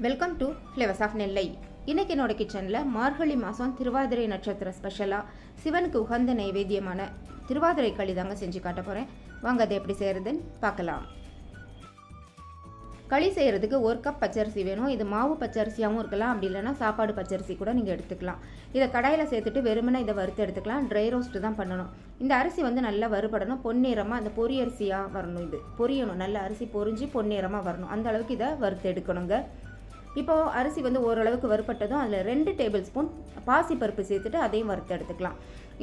Welcome to flavours of நெல்லை. இன்றைக்கி என்னோட கிச்சனில் மார்கழி மாதம் திருவாதிரை நட்சத்திர ஸ்பெஷலாக சிவனுக்கு உகந்த நைவேத்தியமான திருவாதிரை களி தாங்க செஞ்சு காட்ட போகிறேன். வாங்க அதை எப்படி செய்கிறதுன்னு பார்க்கலாம். களி செய்கிறதுக்கு 1 கப் பச்சரிசி வேணும். இது மாவு பச்சரிசியாகவும் இருக்கலாம், அப்படி இல்லைனா சாப்பாடு பச்சரிசி கூட நீங்கள் எடுத்துக்கலாம். இதை கடாயில் சேர்த்துட்டு வெறுமனே இதை வறுத்து எடுத்துக்கலாம். ட்ரை ரோஸ்ட்டு தான் பண்ணணும். இந்த அரிசி வந்து நல்லா வறுபடணும், பொன்னிறமாக அந்த பொரியரிசியாக வரணும். இது பொரியணும், நல்ல அரிசி பொரிஞ்சு பொன்னிறமாக வரணும். அந்த அளவுக்கு இதை வறுத்து எடுக்கணுங்க. இப்போது அரிசி வந்து ஓரளவுக்கு வறுப்பட்டதும் அதில் 2 டேபிள் ஸ்பூன் பாசிப்பருப்பு சேர்த்துட்டு அதையும் வறுத்து எடுத்துக்கலாம்.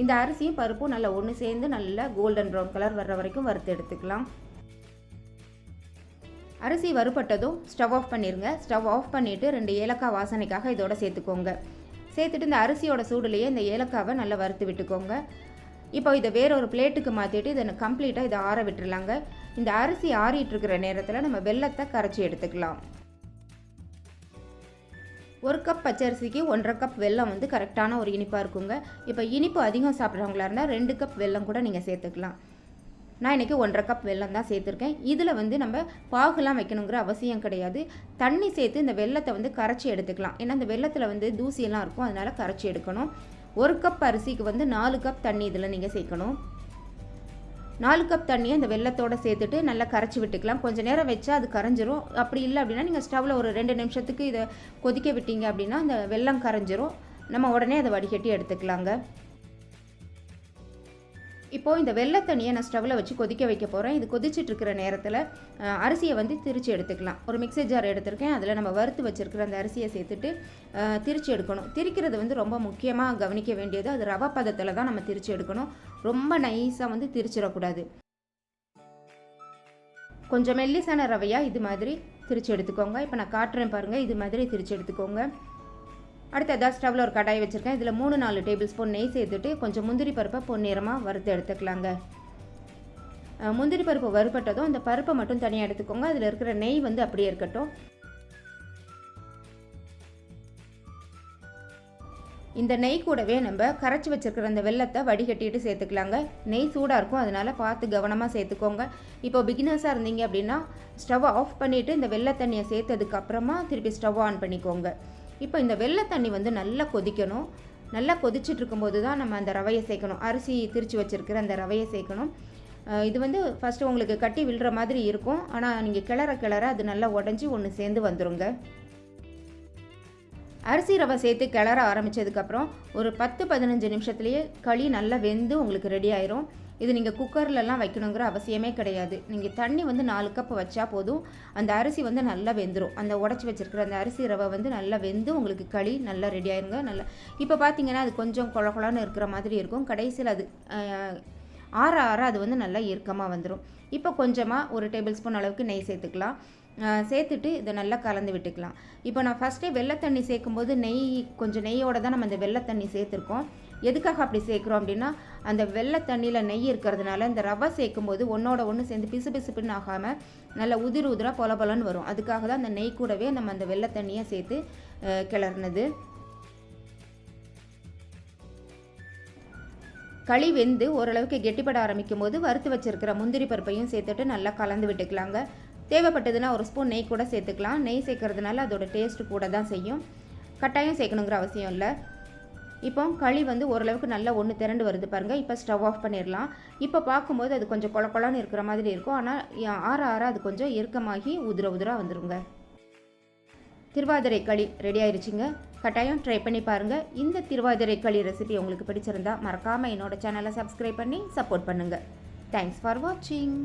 இந்த அரிசியும் பருப்பும் நல்லா ஒன்று சேர்ந்து நல்லா கோல்டன் ப்ரௌன் கலர் வர்ற வரைக்கும் வறுத்து எடுத்துக்கலாம். அரிசி வறுப்பட்டதும் ஸ்டவ் ஆஃப் பண்ணிடுங்க. ஸ்டவ் ஆஃப் பண்ணிவிட்டு 2 ஏலக்காய் வாசனைக்காக இதோட சேர்த்துக்கோங்க. சேர்த்துட்டு இந்த அரிசியோட சூடுலேயே இந்த ஏலக்காவை நல்லா வறுத்து விட்டுக்கோங்க. இப்போ இதை வேறொரு பிளேட்டுக்கு மாற்றிட்டு இதை கம்ப்ளீட்டாக இதை ஆற விட்டுருலாங்க. இந்த அரிசி ஆறிட்டு இருக்கிற நேரத்தில் நம்ம வெல்லத்தை கரைச்சி எடுத்துக்கலாம். 1 கப் பச்சரிசிக்கு 1.5 கப் வெல்லம் வந்து கரெக்டான ஒரு இனிப்பாக இருக்குங்க. இப்போ இனிப்பு அதிகம் சாப்பிட்றவங்களா இருந்தால் 2 கப் வெல்லம் கூட நீங்கள் சேர்த்துக்கலாம். நான் இன்றைக்கி 1.5 கப் வெல்லம் தான் சேர்த்துருக்கேன். இதில் வந்து நம்ம பாகுலாம் வைக்கணுங்கிற அவசியம் கிடையாது. தண்ணி சேர்த்து இந்த வெல்லத்தை வந்து கரைச்சி எடுத்துக்கலாம். ஏன்னா இந்த வெல்லத்தில் வந்து தூசியெல்லாம் இருக்கும், அதனால் கரைச்சி எடுக்கணும். 1 கப் அரிசிக்கு வந்து 4 கப் தண்ணி இதில் நீங்கள் சேர்க்கணும். 4 கப் தண்ணியை இந்த வெல்லத்தோடு சேர்த்துட்டு நல்லா கரைச்சி விட்டுக்கலாம். கொஞ்சம் நேரம் வச்சா அது கரைஞ்சிரும். அப்படி இல்லை அப்படின்னா நீங்கள் ஸ்டவ்வில் ஒரு 2 நிமிஷத்துக்கு இதை கொதிக்க விட்டீங்க அப்படின்னா அந்த வெல்லம் கரைஞ்சிரும். நம்ம உடனே அதை வடிகட்டி எடுத்துக்கலாங்க. இப்போது இந்த வெள்ளத்தண்ணியை நான் ஸ்டவ்வில் வச்சு கொதிக்க வைக்க போகிறேன். இது கொதிச்சுட்டு இருக்கிற நேரத்தில் அரிசியை வந்து திரிச்சு எடுத்துக்கலாம். ஒரு மிக்ஸி ஜார் எடுத்திருக்கேன். அதில் நம்ம வறுத்து வச்சுருக்கிற அந்த அரிசியை சேர்த்துட்டு திரிச்சு எடுக்கணும். திரிக்கிறது வந்து ரொம்ப முக்கியமாக கவனிக்க வேண்டியது. அது ரவை பதத்தில் தான் நம்ம திரிச்சு எடுக்கணும். ரொம்ப நைஸாக வந்து திரிச்சிடக்கூடாது. கொஞ்சம் மெல்லிசான ரவையாக இது மாதிரி திரிச்சு எடுத்துக்கோங்க. இப்போ நான் காட்டுறேன் பாருங்கள், இது மாதிரி திரிச்சு எடுத்துக்கோங்க. அடுத்ததாக ஸ்டவ்வில் ஒரு கடாய் வச்சுருக்கேன். இதில் 3-4 டேபிள் ஸ்பூன் நெய் சேர்த்துட்டு கொஞ்சம் முந்திரி பருப்பை பொன்னிறமாக வறுத்து எடுத்துக்கலாங்க. முந்திரி பருப்பு வறுப்பட்டதும் இந்த பருப்பை மட்டும் தனியாக எடுத்துக்கோங்க. அதில் இருக்கிற நெய் வந்து அப்படியே இருக்கட்டும். இந்த நெய் கூடவே நம்ம கரைச்சி வச்சுருக்கிற அந்த வெல்லத்தை வடிகட்டிட்டு சேர்த்துக்கலாங்க. நெய் சூடாக இருக்கும், அதனால் பார்த்து கவனமாக சேர்த்துக்கோங்க. இப்போ பிகினர்ஸாக இருந்தீங்க அப்படின்னா ஸ்டவ் ஆஃப் பண்ணிவிட்டு இந்த வெள்ளை தண்ணியை சேர்த்ததுக்கப்புறமா திருப்பி ஸ்டவ் ஆன் பண்ணிக்கோங்க. இப்போ இந்த வெள்ளை தண்ணி வந்து நல்லா கொதிக்கணும். நல்லா கொதிச்சுட்டு இருக்கும்போது தான் நம்ம அந்த ரவையை சேர்க்கணும். அரிசி திரிச்சு வச்சுருக்கிற அந்த ரவையை சேர்க்கணும். இது வந்து ஃபஸ்ட்டு உங்களுக்கு கட்டி விழுற மாதிரி இருக்கும், ஆனால் நீங்கள் கிளற அது நல்லா உடஞ்சி ஒன்று சேர்ந்து வந்துடுங்க. அரிசி ரவை சேர்த்து கிளற ஆரம்பித்ததுக்கப்புறம் ஒரு 10-15 நிமிஷத்துலேயே களி நல்லா வெந்து உங்களுக்கு ரெடி ஆயிரும். இது நீங்கள் குக்கர்லலாம் வைக்கணுங்கிற அவசியமே கிடையாது. நீங்கள் தண்ணி வந்து 4 கப் வச்சா போதும். அந்த அரிசி வந்து நல்லா வெந்துடும். அந்த உடச்சி வச்சுருக்கிற அந்த அரிசி ரவை வந்து நல்லா வெந்து உங்களுக்கு களி நல்லா ரெடி ஆயிருங்க. நல்லா இப்போ பார்த்தீங்கன்னா அது கொஞ்சம் குழகுழன்னு இருக்கிற மாதிரி இருக்கும். கடைசியில் அது ஆற அது வந்து நல்லா இறுக்கமாக வந்துடும். இப்போ கொஞ்சமாக ஒரு டேபிள் ஸ்பூன் அளவுக்கு நெய் சேர்த்துக்கலாம். சேர்த்துட்டு இதை நல்லா கலந்து விட்டுக்கலாம். இப்போ நான் ஃபஸ்ட்டே வெள்ளத்தண்ணி சேர்க்கும்போது கொஞ்சம் நெய்யோடு தான் நம்ம இந்த வெள்ளத்தண்ணி சேர்த்துருக்கோம். எதுக்காக அப்படி சேர்க்குறோம் அப்படின்னா அந்த வெள்ளத்தண்ணியில் நெய் இருக்கிறதுனால இந்த ரவை சேர்க்கும்போது ஒன்றோட ஒன்று சேர்ந்து பிசுபிசுப்புன்னு ஆகாமல் நல்லா உதிராக பொலன்னு வரும். அதுக்காக தான் அந்த நெய் கூடவே நம்ம அந்த வெள்ளத்தண்ணியை சேர்த்து கிளறினது. களி வெந்து ஓரளவுக்கு கெட்டிப்பட ஆரம்பிக்கும் போது வறுத்து வச்சுருக்கிற முந்திரி பருப்பையும் சேர்த்துட்டு நல்லா கலந்து விட்டுக்கலாங்க. தேவைப்பட்டதுன்னா ஒரு ஸ்பூன் நெய் கூட சேர்த்துக்கலாம். நெய் சேர்க்கறதுனால அதோட டேஸ்ட்டு கூட தான் செய்யும். கட்டாயம் சேர்க்கணுங்கிற அவசியம் இல்லை. இப்போ களி வந்து ஓரளவுக்கு நல்லா ஒன்று திரண்டு வருது பாருங்கள். இப்போ ஸ்டவ் ஆஃப் பண்ணிடலாம். இப்போ பார்க்கும்போது அது கொஞ்சம் குழன்னு இருக்கிற மாதிரி இருக்கும், ஆனால் ஆற அது கொஞ்சம் இறுக்கமாகி உதிராக வந்துடுங்க. திருவாதிரை களி ரெடி ஆயிடுச்சுங்க. கட்டாயம் ட்ரை பண்ணி பாருங்கள். இந்த திருவாதிரை களி ரெசிபி உங்களுக்கு பிடிச்சிருந்தா மறக்காமல் என்னோட சேனலை சப்ஸ்கிரைப் பண்ணி சப்போர்ட் பண்ணுங்கள். தேங்க்ஸ் ஃபார் வாட்சிங்.